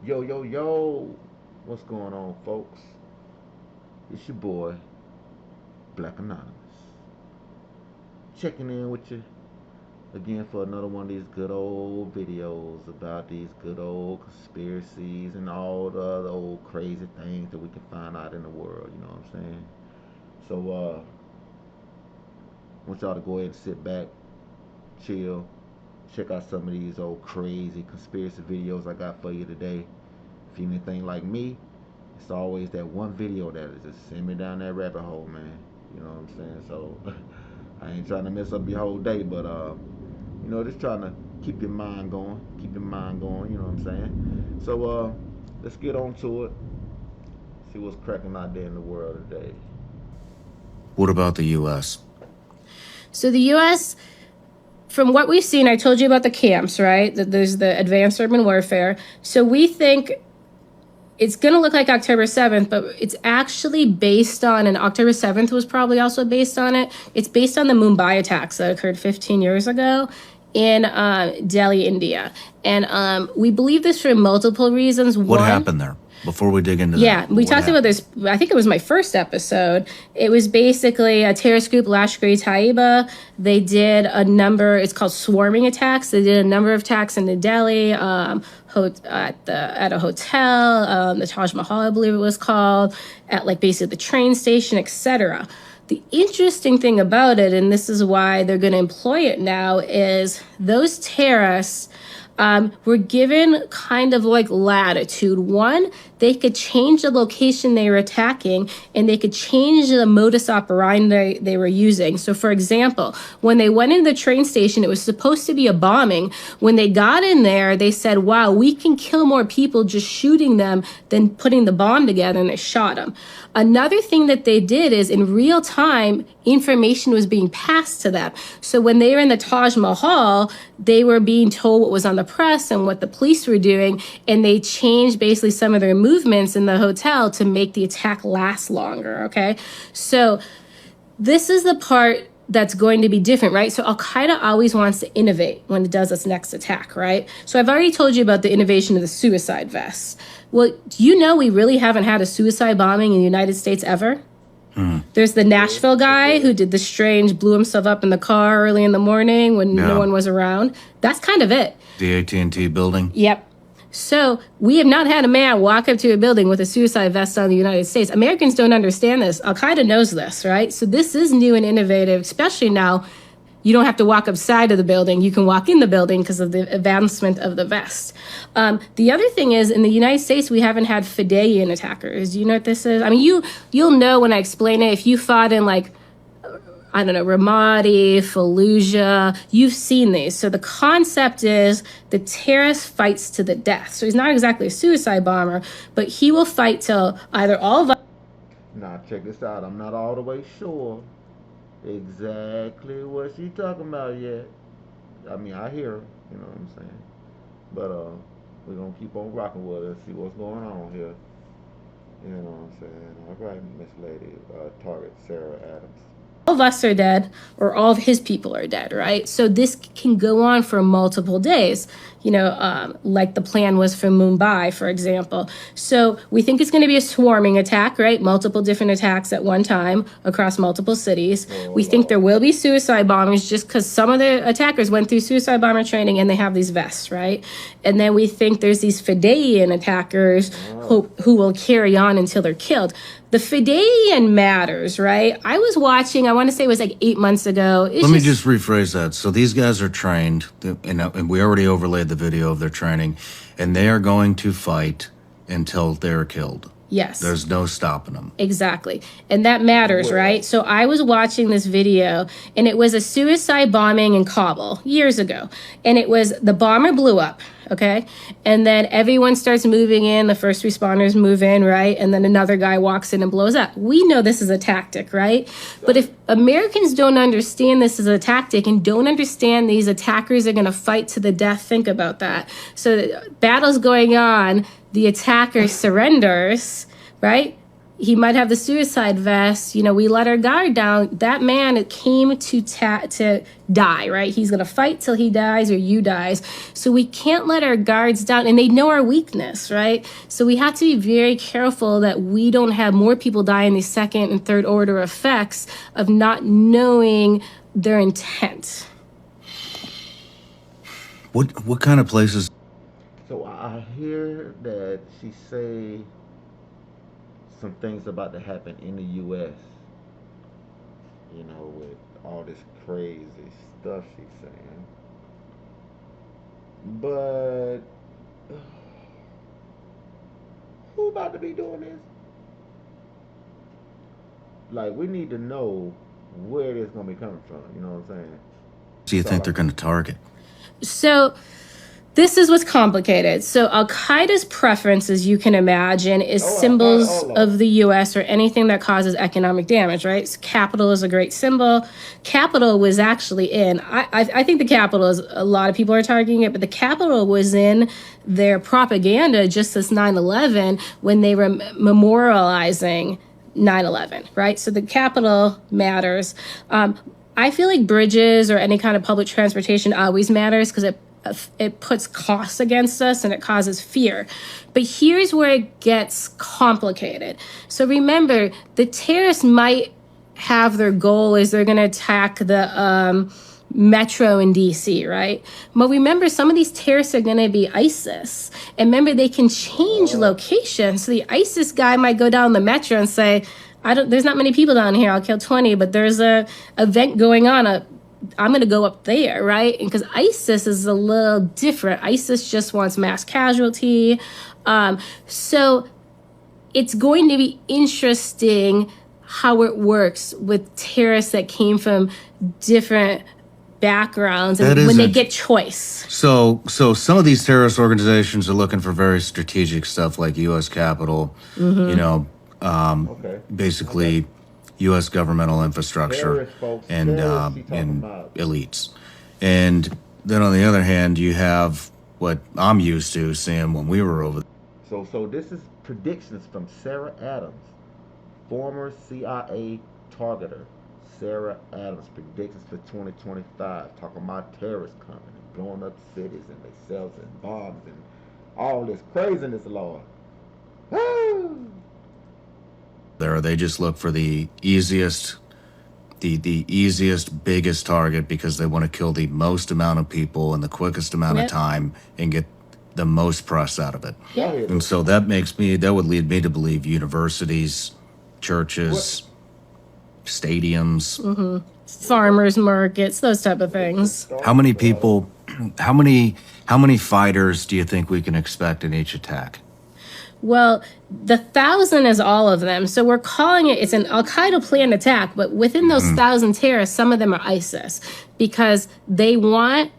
Yo, yo, yo. What's going on, folks? It's your boy, Black Anonymous. Checking in with you again for another one of these good old videos about these good old conspiracies and all the other old crazy things that we can find out in the world, you know what I'm saying? So, I want y'all to go ahead and sit back, chill, check out some of these old crazy conspiracy videos I got for you today. If you're anything like me, it's always that one video that is just send me down that rabbit hole, man. You know what I'm saying? So I ain't trying to mess up your whole day, but just trying to keep your mind going, you know what I'm saying? So let's get on to it. See what's cracking out there in the world today. What about the U.S.? So the U.S., from what we've seen, I told you about the camps, right? That there's the advanced urban warfare. So we think it's going to look like October 7th, but it's actually based on, and October 7th was probably also based on it. It's based on the Mumbai attacks that occurred 15 years ago in Delhi, India. And we believe this for multiple reasons. What happened there? Before we dig into that. Yeah, we talked about this, I think it was my first episode. It was basically a terrorist group, Lashkar-e-Taiba. They did a number, it's called swarming attacks. They did a number of attacks into Delhi, at a hotel, the Taj Mahal, I believe it was called, at like basically the train station, etc. The interesting thing about it, and this is why they're going to employ it now, is those terrorists were given kind of like latitude. One, they could change the location they were attacking, and they could change the modus operandi they were using. So, for example, when they went into the train station, it was supposed to be a bombing. When they got in there, they said, wow, we can kill more people just shooting them than putting the bomb together, and they shot them. Another thing that they did is in real time, information was being passed to them. So when they were in the Taj Mahal, they were being told what was on the press and what the police were doing, and they changed basically some of their movements in the hotel to make the attack last longer, okay? So this is the part that's going to be different, right? So Al-Qaeda always wants to innovate when it does its next attack, right? So I've already told you about the innovation of the suicide vests. Well, do you know we really haven't had a suicide bombing in the United States ever? There's the Nashville guy who did the strange, blew himself up in the car early in the morning when no one was around. That's kind of it. The AT&T building? Yep. So we have not had a man walk up to a building with a suicide vest on in the United States. Americans don't understand this. Al-Qaeda knows this, right? So this is new and innovative, especially now. You don't have to walk upside of the building. You can walk in the building because of the advancement of the vest. The other thing is, in the United States, we haven't had Fideian attackers. Do you know what this is? I mean, you'll know when I explain it. If you fought in, like, I don't know, Ramadi, Fallujah, you've seen these. So the concept is the terrorist fights to the death. So he's not exactly a suicide bomber, but he will fight till either all of us. Now, check this out. I'm not all the way sure exactly what she talking about yet. I mean, I hear her, you know what I'm saying? But we're going to keep on rocking with her and see what's going on here. You know what I'm saying? All right, Miss Lady, Target Sarah Adams. All of us are dead, or all of his people are dead, right? So this can go on for multiple days, like the plan was for Mumbai, for example. So we think it's going to be a swarming attack, right? Multiple different attacks at one time across multiple cities. We think there will be suicide bombers just because some of the attackers went through suicide bomber training and they have these vests, right? And then we think there's these Fideian attackers who will carry on until they're killed. The Fideian matters, right? I was watching, I want to say it was like 8 months ago. Let me just rephrase that. So these guys are trained, and we already overlaid the video of their training, and they are going to fight until they're killed. Yes. There's no stopping them. Exactly. And that matters, right? So I was watching this video, and it was a suicide bombing in Kabul years ago. And it was the bomber blew up, okay? And then everyone starts moving in. The first responders move in, right? And then another guy walks in and blows up. We know this is a tactic, right? But if Americans don't understand this as a tactic and don't understand these attackers are going to fight to the death, think about that. So battle's going on. The attacker surrenders, right? he might have the suicide vest. You know, we let our guard down. That man came to die, right? He's going to fight till he dies or you dies. So we can't let our guards down, and they know our weakness, right? So we have to be very careful that we don't have more people die in these second and third order effects of not knowing their intent. What kind of places? So I hear that she say some things about to happen in the U.S. You know, with all this crazy stuff she's saying. But who about to be doing this? Like, we need to know where this gonna be coming from. You know what I'm saying? Do you think they're going to target? So this is what's complicated. So Al-Qaeda's preference, as you can imagine, is symbols of the U.S. or anything that causes economic damage, right? So capital is a great symbol. Capital was actually in, I think the capital is, a lot of people are targeting it, but the capital was in their propaganda just as 9/11 when they were memorializing 9/11, right? So the capital matters. I feel like bridges or any kind of public transportation always matters because it puts costs against us and it causes fear. But here's where it gets complicated. So remember, the terrorists might have their goal is they're going to attack the metro in DC, right? But remember, some of these terrorists are going to be ISIS. And remember, they can change location. So the ISIS guy might go down the metro and say, there's not many people down here. I'll kill 20, but there's a event going on. I'm going to go up there, right? And because ISIS is a little different. ISIS just wants mass casualty. So it's going to be interesting how it works with terrorists that came from different backgrounds and when they get choice. So some of these terrorist organizations are looking for very strategic stuff like U.S. Capitol, you know, basically U.S. governmental infrastructure and elites. And then on the other hand, you have what I'm used to seeing when we were over there. So this is predictions from Sarah Adams, former CIA targeter. Sarah Adams predictions for 2025, talking about terrorists coming and blowing up cities and themselves and bombs and all this craziness, Lord. There, they just look for the easiest, the easiest, biggest target because they want to kill the most amount of people in the quickest amount of time and get the most press out of it. And so that would lead me to believe universities, churches, stadiums, farmers markets, those type of things. How many people, how many fighters do you think we can expect in each attack? Well, the 1,000 is all of them. So we're calling it's an Al-Qaeda planned attack, but within those 1,000 terrorists, some of them are ISIS because they want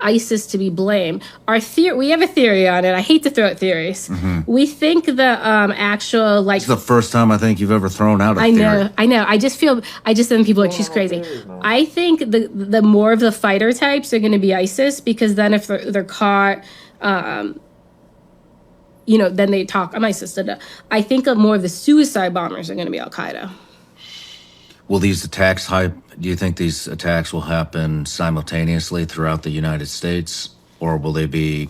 ISIS to be blamed. We have a theory on it. I hate to throw out theories. We think the actual like. It's the first time I think you've ever thrown out a theory. I know. I just then people are like, she's crazy. I think the more of the fighter types are going to be ISIS because then if they're caught. Then they talk. I'm ISIS. I think more of the suicide bombers are going to be Al Qaeda. Will these attacks do you think these attacks will happen simultaneously throughout the United States? Or will they be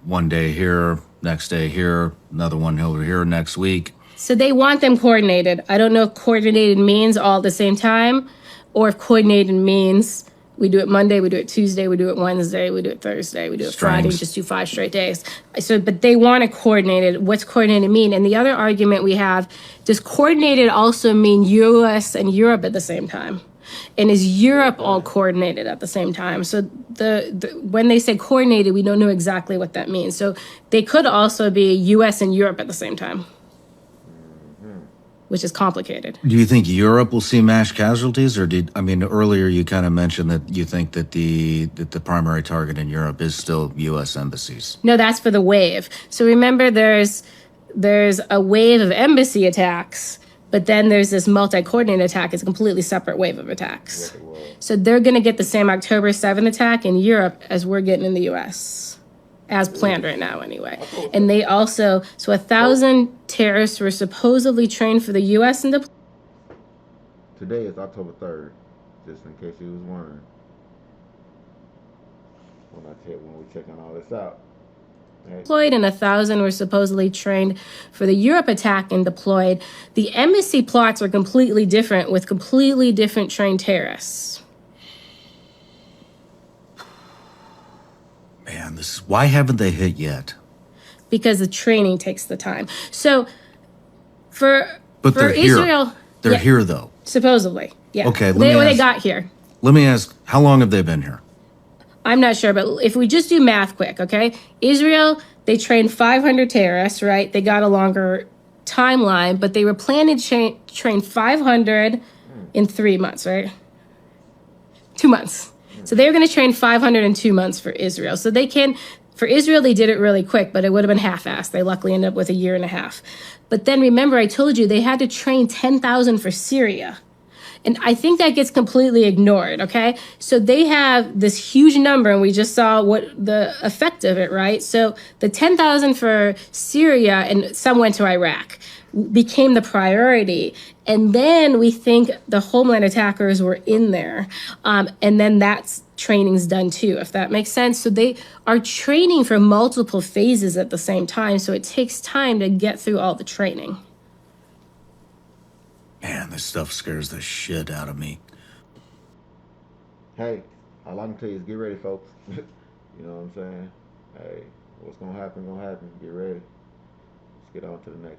one day here, next day here, another one over here next week? So they want them coordinated. I don't know if coordinated means all at the same time or if coordinated means we do it Monday, we do it Tuesday, we do it Wednesday, we do it Thursday, we do it Friday, just do 5 straight days. So, but they want it coordinated. What's coordinated mean? And the other argument we have, does coordinated also mean U.S. and Europe at the same time? And is Europe all coordinated at the same time? So when they say coordinated, we don't know exactly what that means. So they could also be U.S. and Europe at the same time, which is complicated. Do you think Europe will see mass casualties, or earlier you kind of mentioned that you think that the primary target in Europe is still U.S. embassies? No, that's for the wave. So remember, there's a wave of embassy attacks, but then there's this multi-coordinated attack. It's a completely separate wave of attacks. So they're going to get the same October 7th attack in Europe as we're getting in the U.S. as planned right now anyway. And they also, so 1,000 terrorists were supposedly trained for the U.S. and deployed. Today is October 3rd, just in case you was wondering. When we're checking all this out. Deployed, and 1,000 were supposedly trained for the Europe attack and deployed. The embassy plots are completely different with completely different trained terrorists. Man, why haven't they hit yet? Because the training takes the time. So for they're Israel, here. They're here though. Supposedly, yeah. Okay, they got here. Let me ask, how long have they been here? I'm not sure, but if we just do math quick, okay? Israel, they trained 500 terrorists, right? They got a longer timeline, but they were planning to train 500 in 3 months, right? 2 months. So they were going to train 500 in 2 months for Israel. So for Israel, they did it really quick, but it would have been half-assed. They luckily ended up with 1.5 years. But then remember, I told you they had to train 10,000 for Syria. And I think that gets completely ignored, okay? So they have this huge number, and we just saw what the effect of it, right? So the 10,000 for Syria, and some went to Iraq, became the priority. And then we think the homeland attackers were in there. And then that's training's done too, if that makes sense. So they are training for multiple phases at the same time. So it takes time to get through all the training. Man, this stuff scares the shit out of me. Hey, all I can tell you is get ready, folks. You know what I'm saying? Hey, what's gonna happen, Get ready. Let's get on to the next one.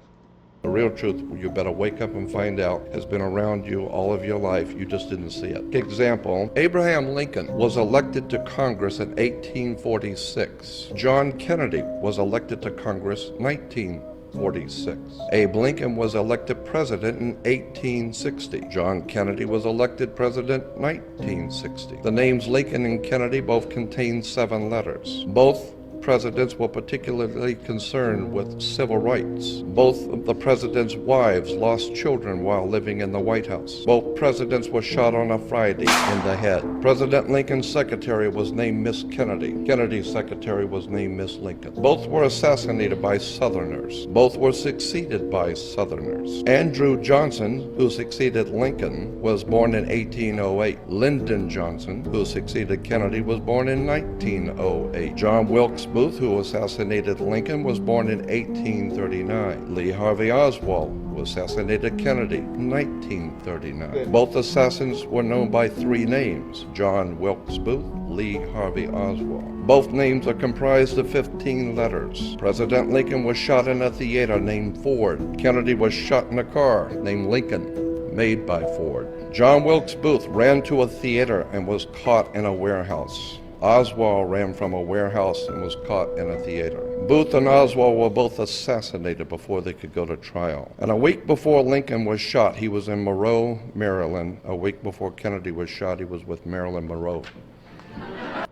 The real truth, you better wake up and find out, has been around you all of your life. You just didn't see it. Example, Abraham Lincoln was elected to Congress in 1846. John Kennedy was elected to Congress 1946. Abe Lincoln was elected president in 1860. John Kennedy was elected president 1960. The names Lincoln and Kennedy both contain 7 letters. Both presidents were particularly concerned with civil rights. Both of the presidents' wives lost children while living in the White House. Both presidents were shot on a Friday in the head. President Lincoln's secretary was named Miss Kennedy. Kennedy's secretary was named Miss Lincoln. Both were assassinated by Southerners. Both were succeeded by Southerners. Andrew Johnson, who succeeded Lincoln, was born in 1808. Lyndon Johnson, who succeeded Kennedy, was born in 1908. John Wilkes Booth, who assassinated Lincoln, was born in 1839. Lee Harvey Oswald, who assassinated Kennedy, in 1939. Both assassins were known by 3 names: John Wilkes Booth, Lee Harvey Oswald. Both names are comprised of 15 letters. President Lincoln was shot in a theater named Ford. Kennedy was shot in a car named Lincoln, made by Ford. John Wilkes Booth ran to a theater and was caught in a warehouse. Oswald ran from a warehouse and was caught in a theater. Booth and Oswald were both assassinated before they could go to trial. And a week before Lincoln was shot, he was in Monroe, Maryland. A week before Kennedy was shot, he was with Marilyn Monroe.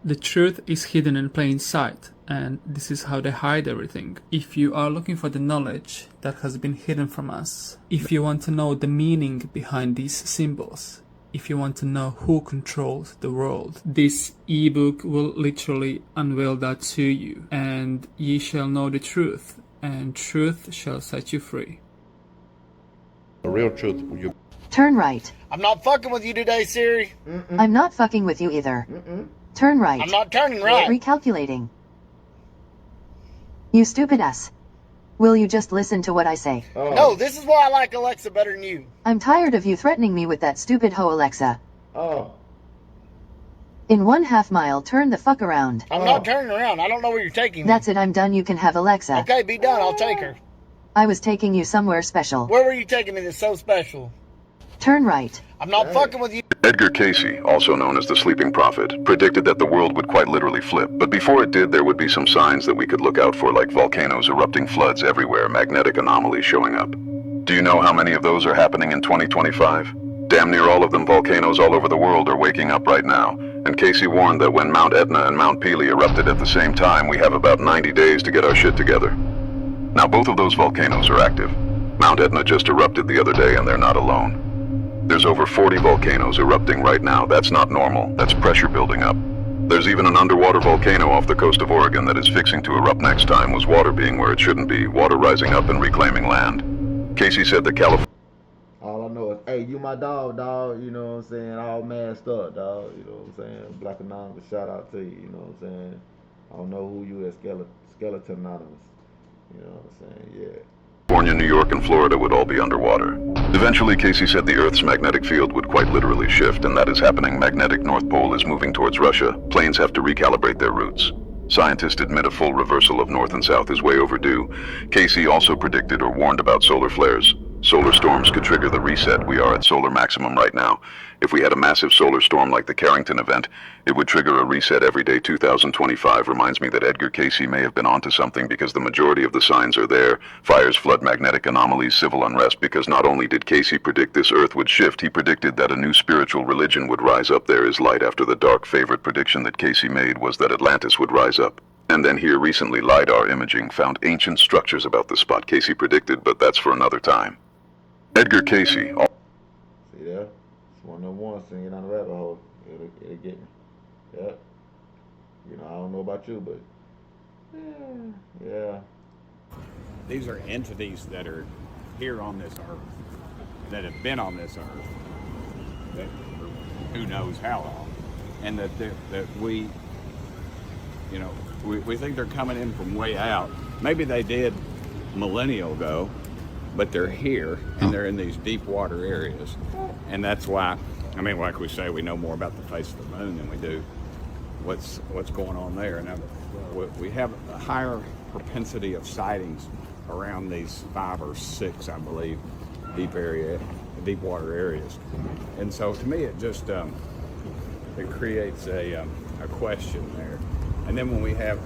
The truth is hidden in plain sight, and this is how they hide everything. If you are looking for the knowledge that has been hidden from us, if you want to know the meaning behind these symbols, if you want to know who controls the world, this ebook will literally unveil that to you, and ye shall know the truth, and truth shall set you free. The real truth, Turn right. I'm not fucking with you today, Siri. I'm not fucking with you either. Turn right. I'm not turning right. Recalculating. You stupid ass. Will you just listen to what I say? No, this is why I like Alexa better than you. I'm tired of you threatening me with that stupid hoe Alexa. Oh. In 1/2 mile, turn the fuck around. I'm not turning around. I don't know where you're taking me. That's it, I'm done. You can have Alexa. Okay, be done. I'll take her. I was taking you somewhere special. Where were you taking me that's so special? Turn right. I'm not fucking with you. Edgar Cayce, also known as the Sleeping Prophet, predicted that the world would quite literally flip. But before it did, there would be some signs that we could look out for, like volcanoes erupting, floods everywhere, magnetic anomalies showing up. Do you know how many of those are happening in 2025? Damn near all of them volcanoes all over the world are waking up right now. And Cayce warned that when Mount Etna and Mount Pelee erupted at the same time, we have about 90 days to get our shit together. Now both of those volcanoes are active. Mount Etna just erupted the other day and they're not alone. There's over 40 volcanoes erupting right now. That's not normal. That's pressure building up. There's even an underwater volcano off the coast of Oregon that is fixing to erupt next time, with water being where it shouldn't be, water rising up and reclaiming land. Casey said that California... All I know is, hey, you my dog, you know what I'm saying? All masked up, dog, you know what I'm saying? Black Anonymous, shout out to you, you know what I'm saying? I don't know who you is, Skeleton Anonymous, you know what I'm saying? Yeah. California, New York, and Florida would all be underwater. Eventually, Casey said the Earth's magnetic field would quite literally shift, and that is happening. Magnetic North Pole is moving towards Russia. Planes have to recalibrate their routes. Scientists admit a full reversal of north and south is way overdue. Casey also predicted or warned about solar flares. Solar storms could trigger the reset. We are at solar maximum right now. If we had a massive solar storm like the Carrington event, it would trigger a reset every day. 2025 reminds me that Edgar Casey may have been onto something, because the majority of the signs are there. Fires, flood, magnetic anomalies, civil unrest. Because not only did Casey predict this Earth would shift, he predicted that a new spiritual religion would rise up. There is light after the dark. Favorite prediction that Casey made was that Atlantis would rise up. And then here recently, LiDAR imaging found ancient structures about the spot Casey predicted, but that's for another time. Edgar Casey. See there? It's one of them ones singing on the rabbit hole. It'll get me. Yep. You know, I don't know about you, but yeah. These are entities that are here on this earth, that have been on this earth, that for who knows how long, and that we, you know, we think they're coming in from way out. Maybe they did millennia ago, but they're here, and they're in these deep water areas. And that's why, I mean, like we say, we know more about the face of the moon than we do what's going on there. And we have a higher propensity of sightings around these 5 or 6, I believe, deep water areas. And so to me, it just, it creates a question there. And then when we have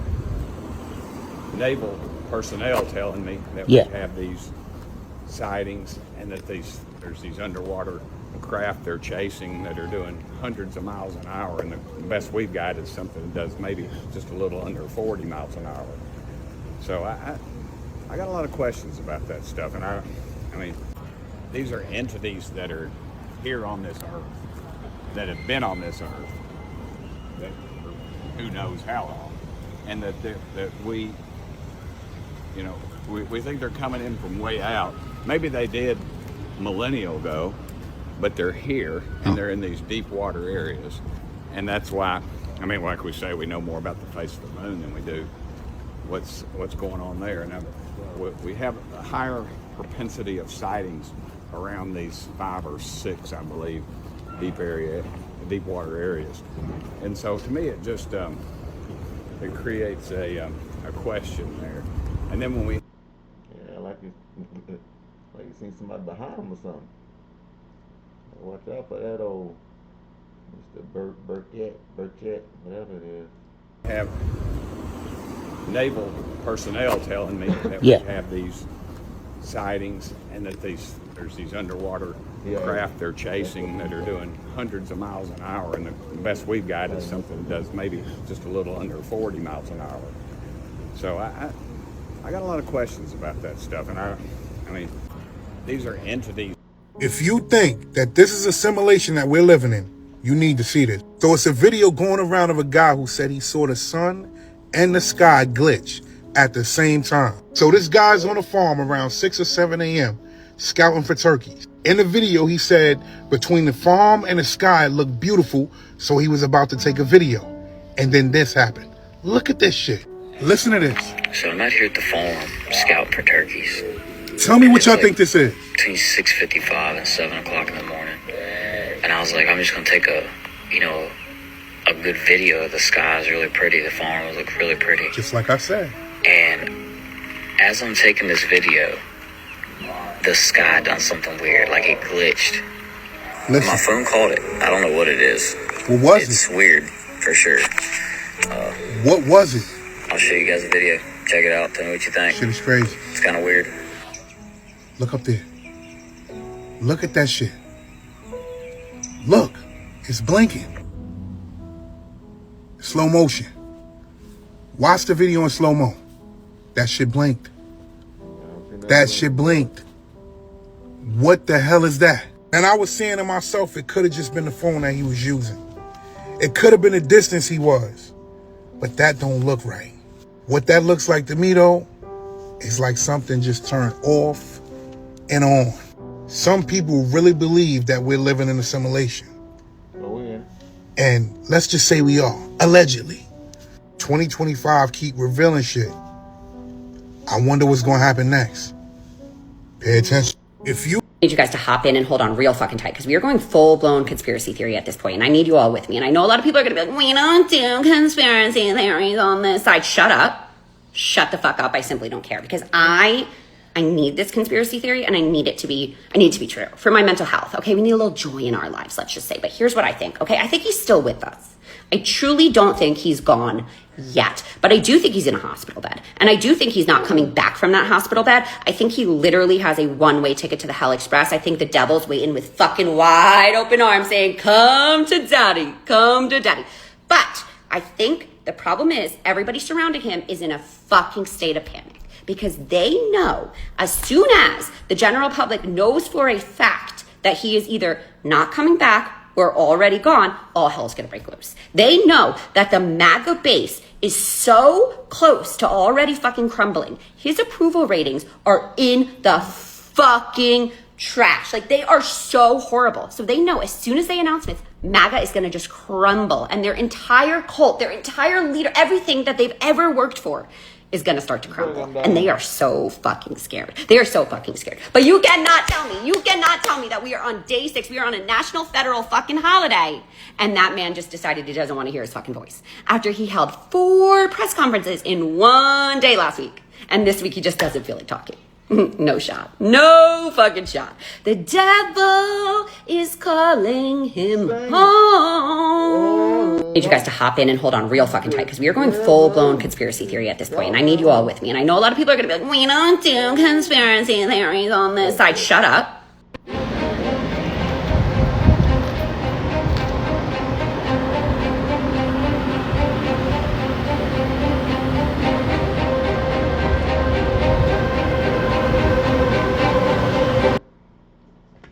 naval personnel telling me that we have these sightings, and that there's these underwater craft they're chasing that are doing hundreds of miles an hour, and the best we've got is something that does maybe just a little under 40 miles an hour. So I got a lot of questions about that stuff, and I mean, these are entities that are here on this earth, that have been on this earth, that for who knows how long, and that we, you know, we think they're coming in from way out. Maybe they did millennia ago, but they're here, and they're in these deep water areas. And that's why, I mean, like we say, we know more about the face of the moon than we do what's going on there. And we have a higher propensity of sightings around these 5 or 6, I believe, deep water areas. And so to me, it just, it creates a question there. And then when we... Yeah, like you seen somebody behind him or something. Watch out for that old Mr. Burkett, whatever it is. Have naval personnel telling me that we have these sightings, and that there's these underwater craft they're chasing that are doing hundreds of miles an hour, and the best we've got is something that does maybe just a little under 40 miles an hour. So I got a lot of questions about that stuff, and I mean, these are entities. If you think that this is a simulation that we're living in, you need to see this. So it's a video going around of a guy who said he saw the sun and the sky glitch at the same time. So this guy's on a farm around 6 or 7 a.m. scouting for turkeys. In the video, he said between the farm and the sky it looked beautiful, so he was about to take a video. And then this happened. Look at this shit. Listen to this. So I'm out here at the farm scouting for turkeys. Tell me what y'all think this is. Between 6:55 and 7 o'clock in the morning. And I was like, I'm just going to take a good video. The sky is really pretty. The farm will look really pretty. Just like I said. And as I'm taking this video, the sky done something weird. Like it glitched. Listen. My phone caught it. I don't know what it is. What was it? It's weird, for sure. What was it? I'll show you guys the video. Check it out. Tell me what you think. Shit is crazy. It's kind of weird. Look up there. Look at that shit. Look, it's blinking. Slow motion. Watch the video in slow mo. That shit blinked. That shit blinked. What the hell is that? And I was saying to myself, it could have just been the phone that he was using. It could have been the distance he was, but that don't look right. What that looks like to me, though, is like something just turned off and on. Some people really believe that we're living in a simulation. Oh, yeah. And let's just say we are, allegedly. 2025 keep revealing shit. I wonder what's gonna happen next. Pay attention. If you need you guys to hop in and hold on real fucking tight because we are going full-blown conspiracy theory at this point, and I need you all with me. And I know a lot of people are going to be like, we don't do conspiracy theories on this side. Shut up. Shut the fuck up. I simply don't care because I need this conspiracy theory and I need it to be true for my mental health. Okay, we need a little joy in our lives, let's just say. But here's what I think. Okay, I think he's still with us. I truly don't think he's gone yet, but I do think he's in a hospital bed, and I do think he's not coming back from that hospital bed. I think he literally has a one-way ticket to the Hell Express. I think the devil's waiting with fucking wide open arms saying, come to daddy, come to daddy. But I think the problem is everybody surrounding him is in a fucking state of panic because they know as soon as the general public knows for a fact that he is either not coming back or already gone, all hell's gonna break loose. They know that the MAGA base is so close to already fucking crumbling. His approval ratings are in the fucking trash. Like, they are so horrible. So they know as soon as they announce this, MAGA is gonna just crumble, and their entire cult, their entire leader, everything that they've ever worked for is gonna start to crumble. And they are so fucking scared. They are so fucking scared. But you cannot tell me that we are on day 6. We are on a national federal fucking holiday. And that man just decided he doesn't want to hear his fucking voice. After he held 4 press conferences in one day last week. And this week he just doesn't feel like talking. No shot. No fucking shot. The devil is calling him home. I need you guys to hop in and hold on real fucking tight because we are going full-blown conspiracy theory at this point, and I need you all with me. And I know a lot of people are going to be like, we don't do conspiracy theories on this side. Shut up.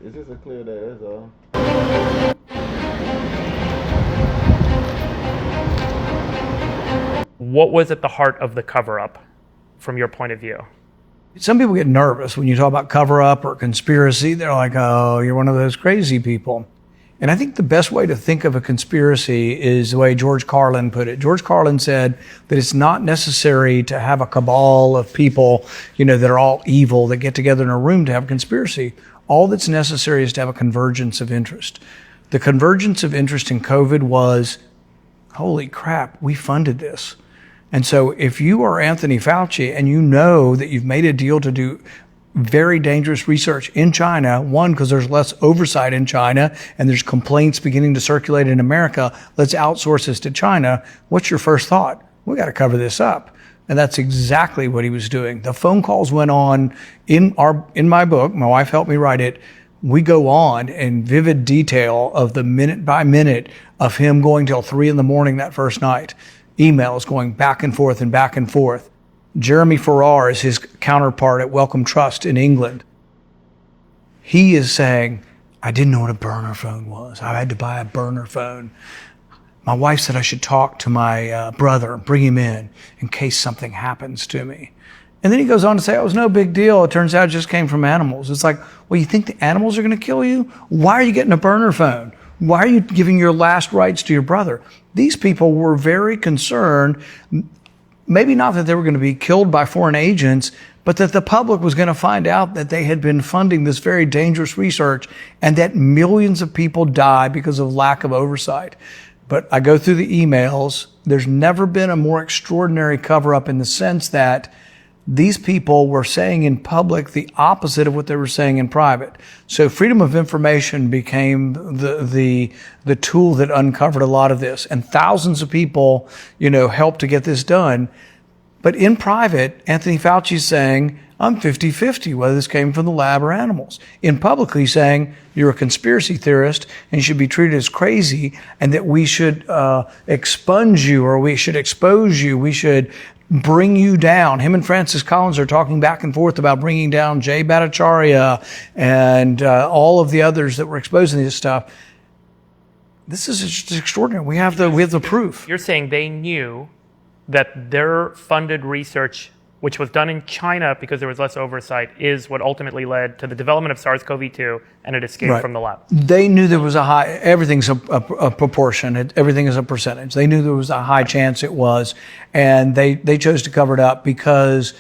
Is this a clear that is all? What was at the heart of the cover-up from your point of view? Some people get nervous when you talk about cover-up or conspiracy. They're like, oh, you're one of those crazy people. And I think the best way to think of a conspiracy is the way George Carlin put it. George Carlin said that it's not necessary to have a cabal of people, that are all evil that get together in a room to have a conspiracy. All that's necessary is to have a convergence of interest. The convergence of interest in COVID was, holy crap, we funded this. And so if you are Anthony Fauci and you know that you've made a deal to do very dangerous research in China, one, because there's less oversight in China and there's complaints beginning to circulate in America, let's outsource this to China. What's your first thought? We got to cover this up. And that's exactly what he was doing. The phone calls went on in my book. My wife helped me write it. We go on in vivid detail of the minute by minute of him going till 3 a.m. that first night. Emails going back and forth and back and forth. Jeremy Farrar is his counterpart at Wellcome Trust in England. He is saying, I didn't know what a burner phone was. I had to buy a burner phone. My wife said I should talk to my brother and bring him in case something happens to me. And then he goes on to say, it was no big deal. It turns out it just came from animals. It's like, well, you think the animals are going to kill you? Why are you getting a burner phone? Why are you giving your last rites to your brother? These people were very concerned, maybe not that they were going to be killed by foreign agents, but that the public was going to find out that they had been funding this very dangerous research and that millions of people die because of lack of oversight. But I go through the emails. There's never been a more extraordinary cover-up in the sense that these people were saying in public the opposite of what they were saying in private. So freedom of information became the tool that uncovered a lot of this. And thousands of people, helped to get this done. But in private, Anthony Fauci's saying, I'm 50-50 whether this came from the lab or animals. In public, he's saying you're a conspiracy theorist and you should be treated as crazy and that we should expunge you or we should expose you. We should bring you down. Him and Francis Collins are talking back and forth about bringing down Jay Bhattacharya and all of the others that were exposing this stuff. This is just extraordinary. We have the proof. You're saying they knew that their funded research, which was done in China because there was less oversight, is what ultimately led to the development of SARS-CoV-2 and it escaped from the lab. They knew there was a high, everything's a proportion, everything is a percentage. They knew there was a high chance it was, and they chose to cover it up because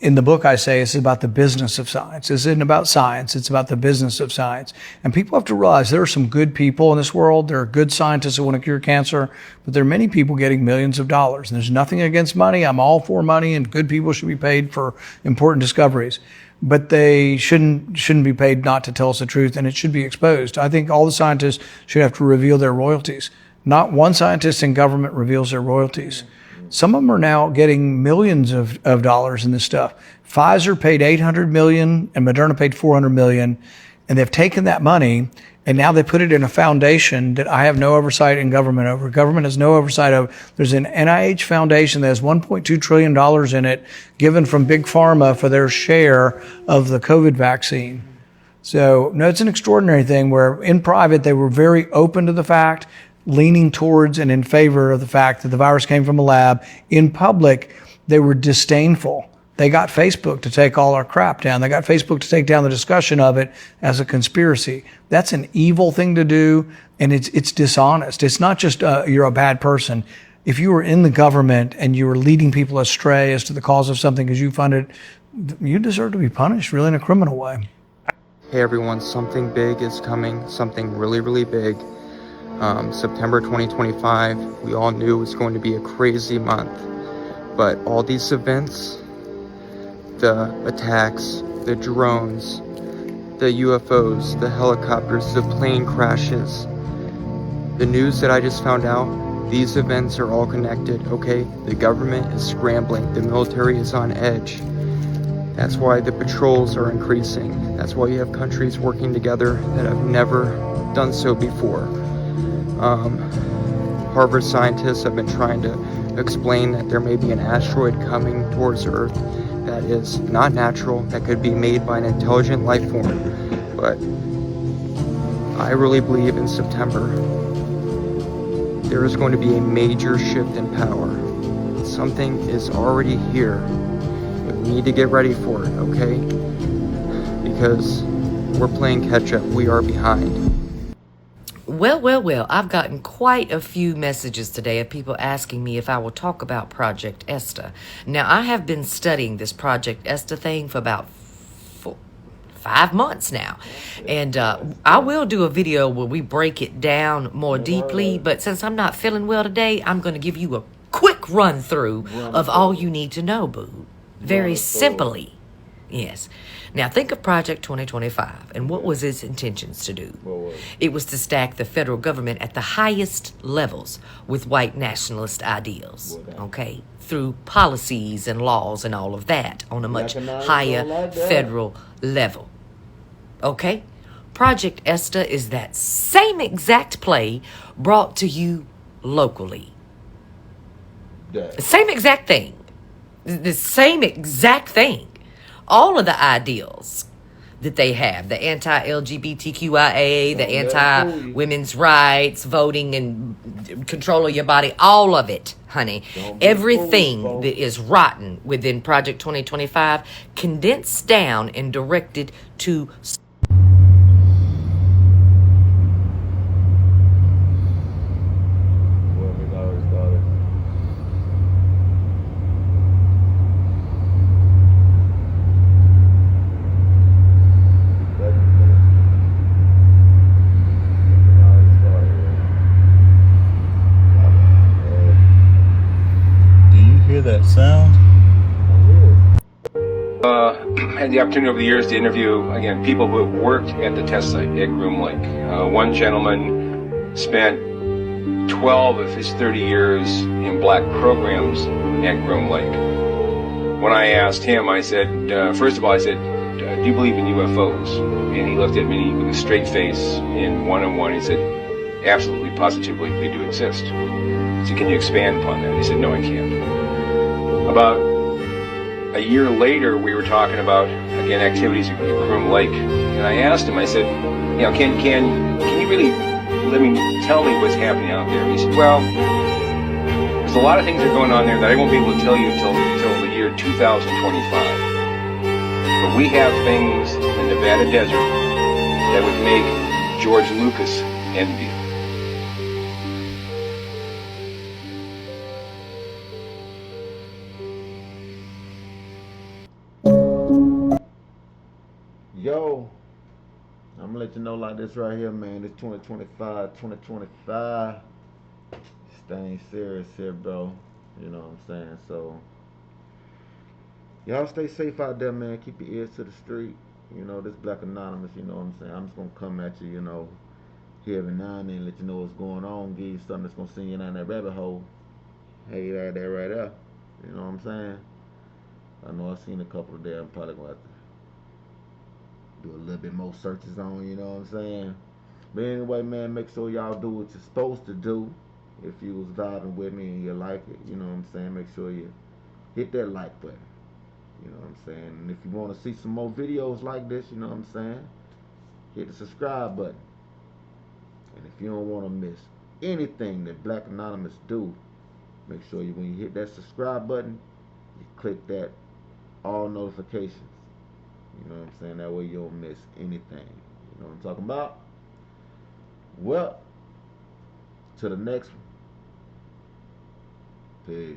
in the book I say it's about the business of science. This isn't about science, it's about the business of science. And people have to realize there are some good people in this world. There are good scientists who want to cure cancer, but there are many people getting millions of dollars. And there's nothing against money. I'm all for money, and good people should be paid for important discoveries. But they shouldn't be paid not to tell us the truth, and it should be exposed. I think all the scientists should have to reveal their royalties. Not one scientist in government reveals their royalties. Some of them are now getting millions of dollars in this stuff. Pfizer paid $800 million and Moderna paid $400 million, and they've taken that money and now they put it in a foundation that I have no oversight in government over. Government has no oversight of. There's an NIH foundation that has $1.2 trillion in it given from Big Pharma for their share of the COVID vaccine. So, no, it's an extraordinary thing where in private they were very open to the fact, leaning towards and in favor of the fact that the virus came from a lab. In public, they were disdainful. They got Facebook to take all our crap down. They got Facebook to take down the discussion of it as a conspiracy. That's an evil thing to do, and it's dishonest. It's not just you're a bad person. If you were in the government and you were leading people astray as to the cause of something because you funded, you deserve to be punished, really, in a criminal way. Hey everyone, something big is coming, something really, really big. September 2025, we all knew it was going to be a crazy month, but all these events, the attacks, the drones, the UFOs, the helicopters, the plane crashes, the news that I just found out, these events are all connected, okay? The government is scrambling, the military is on edge. That's why the patrols are increasing. That's why you have countries working together that have never done so before. Harvard scientists have been trying to explain that there may be an asteroid coming towards Earth that is not natural, that could be made by an intelligent life form. But I really believe in September there is going to be a major shift in power. Something is already here. But we need to get ready for it, okay? Because we're playing catch up. We are behind. Well, I've gotten quite a few messages today of people asking me if I will talk about Project ESTA. Now, I have been studying this Project ESTA thing for about 5 months now. And I will do a video where we break it down more deeply, but since I'm not feeling well today, I'm going to give you a quick run through of all you need to know, boo. Very simply. Yes. Now think of Project 2025 and what was its intentions to do? It was to stack the federal government at the highest levels with white nationalist ideals, okay? Through policies and laws and all of that on a much higher federal level, okay? Project ESTA is that same exact play brought to you locally. Same exact thing. The same exact thing. All of the ideals that they have, the anti-LGBTQIA, the anti-women's rights, voting and control of your body, all of it, honey. Everything that is rotten within Project 2025 condensed down and directed to that sound? Had the opportunity over the years to interview, again, people who have worked at the test site at Groom Lake. One gentleman spent 12 of his 30 years in black programs at Groom Lake. When I asked him, I said, first of all, I said, do you believe in UFOs? And he looked at me with a straight face in one-on-one. He said, absolutely, positively, they do exist. I said, can you expand upon that? He said, no, I can't. About a year later, we were talking about, again, activities at Groom Lake, and I asked him, I said, you know, can you really tell me what's happening out there. He said, well, there's a lot of things that are going on there that I won't be able to tell you until the year 2025. But we have things in the Nevada desert that would make George Lucas envy. Yo, I'm gonna let you know like this right here, man. It's 2025. This thing serious here, bro. You know what I'm saying? So, y'all stay safe out there, man. Keep your ears to the street. You know, this Black Anonymous, you know what I'm saying? I'm just gonna come at you, you know, here every now and then, let you know what's going on, give you something that's gonna send you down that rabbit hole. Hey, right there, right there. You know what I'm saying? I know I've seen a couple of them. I'm probably gonna have to do a little bit more searches on, you know what I'm saying? But anyway, man, make sure y'all do what you're supposed to do. If you was vibing with me and you like it, you know what I'm saying? Make sure you hit that like button. You know what I'm saying? And if you want to see some more videos like this, you know what I'm saying? Hit the subscribe button. And if you don't want to miss anything that Black Anonymous do, make sure you, when you hit that subscribe button, you click that all notifications. You know what I'm saying? That way you don't miss anything. You know what I'm talking about? Well, to the next one. Peace.